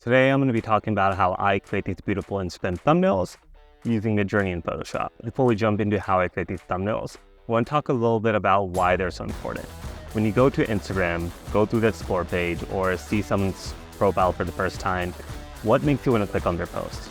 Today I'm going to be talking about how I create these beautiful Instagram thumbnails using Midjourney and Photoshop. Before we jump into how I create these thumbnails, I want to talk a little bit about why they're so important. When you go to Instagram, go through the explore page, or see someone's profile for the first time, what makes you want to click on their post?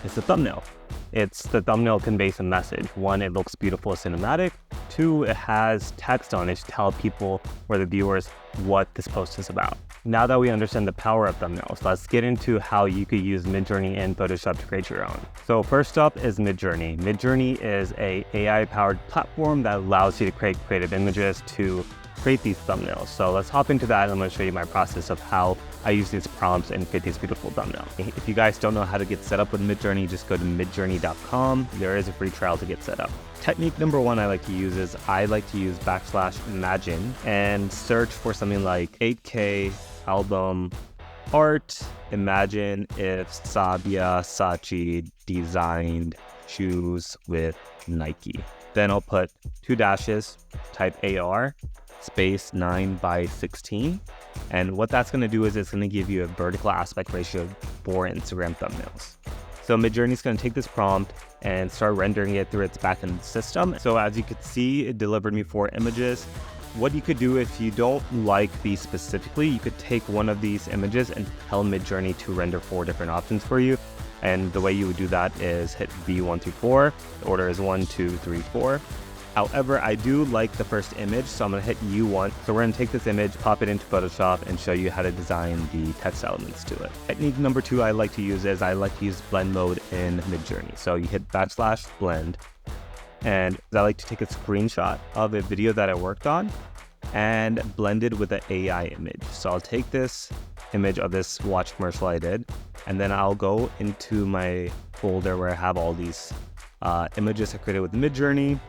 It's the thumbnail. The thumbnail conveys a message. One, it looks beautiful and cinematic. Two, it has text on it to tell people or the viewers what this post is about. Now that we understand the power of thumbnails, let's get into how you could use Midjourney and Photoshop to create your own. So first up is Midjourney. Midjourney is an AI-powered platform that allows you to create creative images to create these thumbnails. So let's hop into that and I'm going to show you my process of how I use these prompts and create these beautiful thumbnails. If you guys don't know how to get set up with Midjourney, just go to midjourney.com. There is a free trial to get set up. Technique number one I like to use is I like to use /imagine and search for something like 8K album art. Imagine if Sabya Sachi designed shoes with Nike. Then I'll put 2 dashes, type AR, space 9:16. And what that's going to do is it's going to give you a vertical aspect ratio for Instagram thumbnails. So Midjourney is going to take this prompt and start rendering it through its backend system. So as you could see, it delivered me 4 images. What you could do if you don't like these specifically, you could take one of these images and tell Midjourney to render 4 different options for you. And the way you would do that is hit V1 through 4. The order is 1, 2, 3, 4. However, I do like the first image, so I'm going to hit U1. So we're going to take this image, pop it into Photoshop, and show you how to design the text elements to it. Technique number 2 I like to use is I like to use blend mode in Midjourney. So you hit /blend, and I like to take a screenshot of a video that I worked on and blend it with an AI image. So I'll take this image of this watch commercial I did, and then I'll go into my folder where I have all these images I created with Midjourney,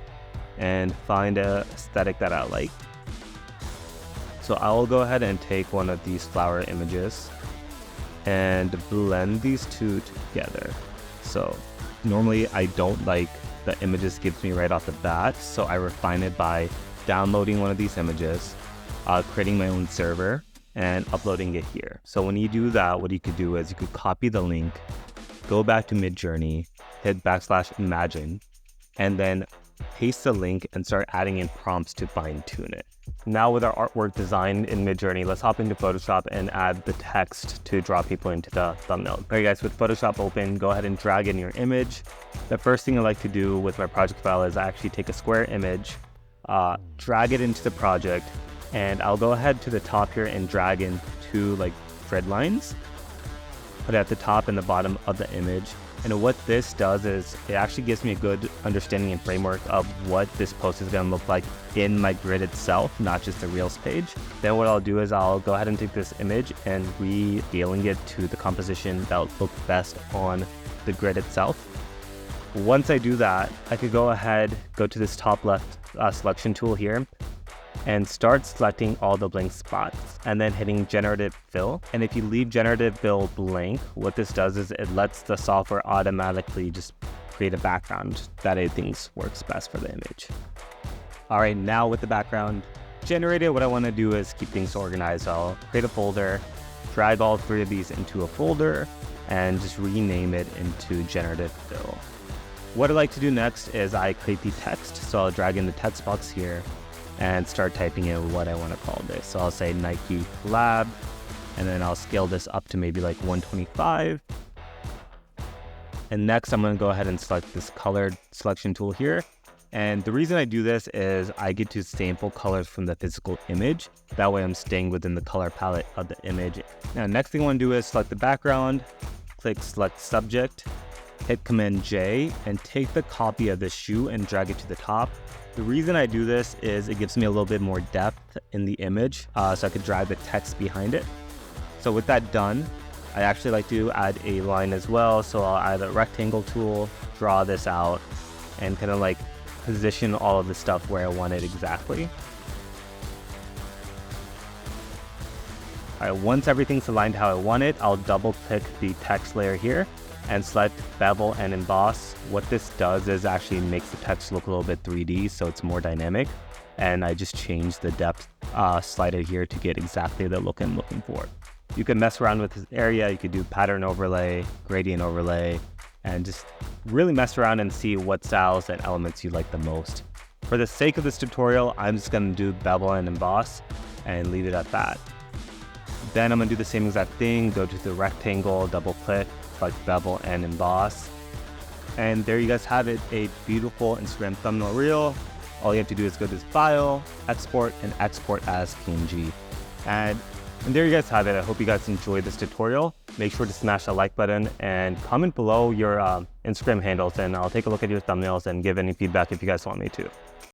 and find a aesthetic that I like. So I'll go ahead and take one of these flower images and blend these two together. So normally I don't like the images gives me right off the bat, so I refine it by downloading one of these images, creating my own server, and uploading it here. So when you do that, what you could do is you could copy the link, go back to Midjourney, hit /imagine, and then paste the link and start adding in prompts to fine tune it. Now with our artwork designed in Midjourney, let's hop into Photoshop and add the text to draw people into the thumbnail. Okay guys, with Photoshop open, go ahead and drag in your image. The first thing I like to do with my project file is I actually take a square image, drag it into the project, and I'll go ahead to the top here and drag in 2 like thread lines, put it at the top and the bottom of the image. And what this does is it actually gives me a good understanding and framework of what this post is going to look like in my grid itself, not just the Reels page. Then what I'll do is I'll go ahead and take this image and rescaling it to the composition that will look best on the grid itself. Once I do that, I could go ahead, go to this top left selection tool here, and start selecting all the blank spots and then hitting generative fill. And if you leave generative fill blank, what this does is it lets the software automatically just create a background that it thinks works best for the image. All right, now with the background generated, what I want to do is keep things organized. I'll create a folder, drag all 3 of these into a folder, and just rename it into generative fill. What I like to do next is I create the text. So I'll drag in the text box here and start typing in what I want to call this. So I'll say Nike collab, and then I'll scale this up to maybe like 125. And next I'm going to go ahead and select this colored selection tool here. And the reason I do this is I get to sample colors from the physical image. That way I'm staying within the color palette of the image. Now next thing I want to do is select the background, click select subject, hit Command J, and take the copy of the shoe and drag it to the top. The reason I do this is it gives me a little bit more depth in the image, so I could drag the text behind it. So with that done, I actually like to add a line as well. So I'll add a rectangle tool, draw this out, and kind of like position all of the stuff where I want it exactly. All right, once everything's aligned how I want it, I'll double click the text layer here and select bevel and emboss. What this does is actually makes the text look a little bit 3D, so it's more dynamic. And I just changed the depth slider here to get exactly the look I'm looking for. You can mess around with this area. You could do pattern overlay, gradient overlay, and just really mess around and see what styles and elements you like the most. For the sake of this tutorial, I'm just gonna do bevel and emboss and leave it at that. Then I'm gonna do the same exact thing, go to the rectangle, double click, select bevel and emboss. And there you guys have it, a beautiful Instagram thumbnail reel. All you have to do is go to this file, export, and export as PNG. And there you guys have it. I hope you guys enjoyed this tutorial. Make sure to smash that like button and comment below your Instagram handles, and I'll take a look at your thumbnails and give any feedback if you guys want me to.